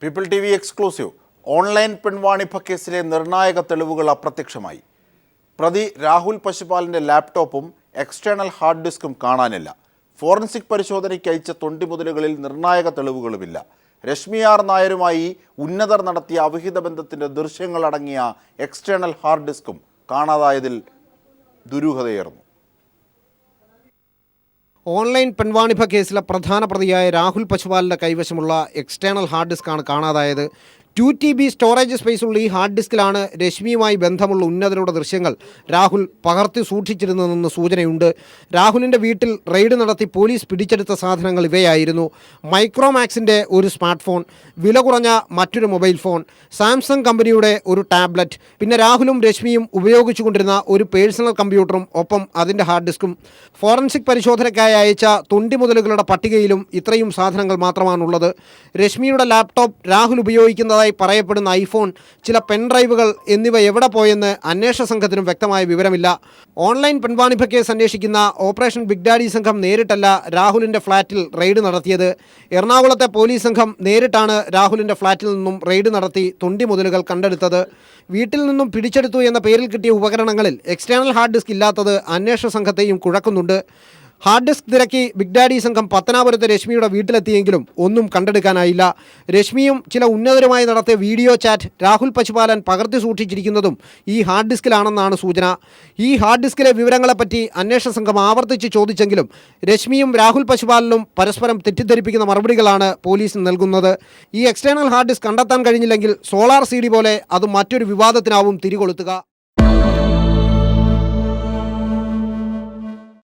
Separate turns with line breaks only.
People T V exclusive. Online പെൺവാണിഭ കേസിലെ നിർണായക തെളിവുകൾ അപ്രത്യക്ഷമായി. പ്രതി രാഹുൽ പശുപാലിൻ്റെ ലാപ്ടോപ്പും എക്സ്റ്റേണൽ ഹാർഡ് ഡിസ്കും കാണാനില്ല. ഫോറൻസിക് പരിശോധനയ്ക്ക് അയച്ച തൊണ്ടിമുതലുകളിൽ നിർണായക തെളിവുകളുമില്ല. രശ്മി ആർ നായരുമായി ഉന്നതർ നടത്തിയ അവിഹിത ബന്ധത്തിൻ്റെ ദൃശ്യങ്ങളടങ്ങിയ എക്സ്റ്റേണൽ ഹാർഡ് ഡിസ്കും കാണാതായതിൽ ദുരൂഹതയേറുന്നു.
ഓൺലൈൻ പെൺവാണിഭ കേസിലെ പ്രധാന പ്രതിയായ രാഹുൽ പശുപാലിൻ്റെ കൈവശമുള്ള എക്സ്റ്റേണൽ ഹാർഡ് ഡിസ്ക്കാണ് കാണാതായത്. 2 TB സ്റ്റോറേജ് സ്പേസുള്ള ഈ ഹാർഡ് ഡിസ്കിലാണ് രശ്മിയുമായി ബന്ധമുള്ള ഉന്നതരുടെ ദൃശ്യങ്ങൾ രാഹുൽ പകർത്തി സൂക്ഷിച്ചിരുന്നതെന്ന് സൂചനയുണ്ട്. രാഹുലിൻ്റെ വീട്ടിൽ റെയ്ഡ് നടത്തി പോലീസ് പിടിച്ചെടുത്ത സാധനങ്ങൾ ഇവയായിരുന്നു: മൈക്രോമാക്സിൻ്റെ ഒരു സ്മാർട്ട് ഫോൺ, വില കുറഞ്ഞ മറ്റൊരു മൊബൈൽ ഫോൺ, സാംസങ് കമ്പനിയുടെ ഒരു ടാബ്ലറ്റ്, പിന്നെ രാഹുലും രശ്മിയും ഉപയോഗിച്ചുകൊണ്ടിരുന്ന ഒരു പേഴ്സണൽ കമ്പ്യൂട്ടറും ഒപ്പം അതിൻ്റെ ഹാർഡ് ഡിസ്കും. ഫോറൻസിക് പരിശോധനയ്ക്കായി അയച്ച തൊണ്ടിമുതലുകളുടെ പട്ടികയിലും ഇത്രയും സാധനങ്ങൾ മാത്രമാണുള്ളത്. രശ്മിയുടെ ലാപ്ടോപ്പ്, രാഹുൽ ഉപയോഗിക്കുന്നതായി പറയപ്പെടുന്ന ഐഫോൺ, ചില പെൻഡ്രൈവുകൾ എന്നിവ എവിടെ പോയെന്ന് അന്വേഷണ സംഘത്തിനും വ്യക്തമായ വിവരമില്ല. ഓൺലൈൻ പെൺവാണിഭ കേസ് അന്വേഷിക്കുന്ന ഓപ്പറേഷൻ ബിഗ് ഡാഡി സംഘം നേരിട്ടല്ല രാഹുലിൻ്റെ ഫ്ളാറ്റിൽ റെയ്ഡ് നടത്തിയത്. എറണാകുളത്തെ പോലീസ് സംഘം നേരിട്ടാണ് രാഹുലിൻ്റെ ഫ്ളാറ്റിൽ നിന്നും റെയ്ഡ് നടത്തി തൊണ്ടിമുതലുകൾ കണ്ടെടുത്തത്. വീട്ടിൽ നിന്നും പിടിച്ചെടുത്തു എന്ന പേരിൽ കിട്ടിയ ഉപകരണങ്ങളിൽ എക്സ്റ്റേണൽ ഹാർഡ് ഡിസ്ക് ഇല്ലാത്തത് അന്വേഷണ സംഘത്തെയും കുഴക്കുന്നുണ്ട്. ഹാർഡ് ഡിസ്ക് തിരക്കി ബിഗ് ഡാഡി സംഘം പത്തനാപുരത്തെ രശ്മിയുടെ വീട്ടിലെത്തിയെങ്കിലും ഒന്നും കണ്ടെടുക്കാനായില്ല. രശ്മിയും ചില ഉന്നതരുമായി നടത്തിയ വീഡിയോ ചാറ്റ് രാഹുൽ പശുപാലൻ പകർത്തി സൂക്ഷിച്ചിരിക്കുന്നതും ഈ ഹാർഡ് ഡിസ്കിലാണെന്നാണ് സൂചന. ഈ ഹാർഡ് ഡിസ്കിലെ വിവരങ്ങളെപ്പറ്റി അന്വേഷണ സംഘം ആവർത്തിച്ച് ചോദിച്ചെങ്കിലും രശ്മിയും രാഹുൽ പശുപാലനും പരസ്പരം തെറ്റിദ്ധരിപ്പിക്കുന്ന മറുപടികളാണ് പോലീസ് നൽകുന്നത്. ഈ എക്സ്റ്റേണൽ ഹാർഡ് ഡിസ്ക് കണ്ടെത്താൻ കഴിഞ്ഞില്ലെങ്കിൽ സോളാർ CD പോലെ അത് മറ്റൊരു വിവാദത്തിനാവും തിരികൊളുത്തുക.